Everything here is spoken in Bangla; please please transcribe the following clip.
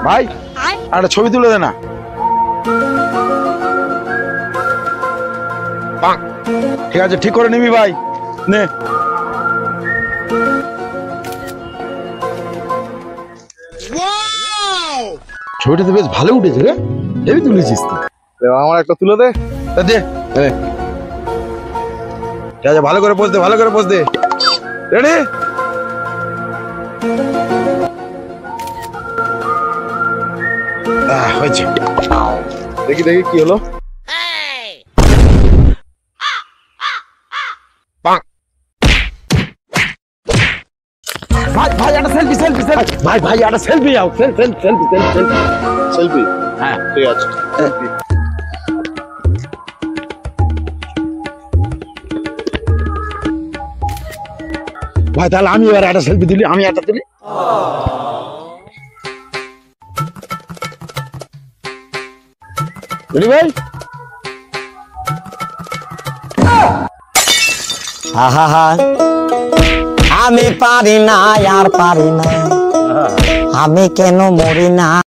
ভাই একটা ছবি তুলে দে না। ঠিক আছে, ঠিক করে নিবি ভাই, নে। ছবিটা তো বেশ ভালো উঠেছে রে, হেবি তুলেছিস তুই। আমার একটা তুলে দে। দে, ঠিক আছে, ভালো করে পোজ দে, ভালো করে পোজ দে। রেডি? হয়েছে। দেখি দেখি কি হলো। ভাই ভাই একটা সেলফি সেলফি সেলফি ভাই ভাই একটা সেলফি আও সেলফি সেলফি সেলফি সেলফি? হ্যাঁ ঠিক আছে, সেলফি। ভাই তাহলে আমি এবার একটা সেলফি তুলি, আমি একটা তুলি। রেডি ভাই? আহা আমি পারি না আর পারি না, আমি কেন মরি না।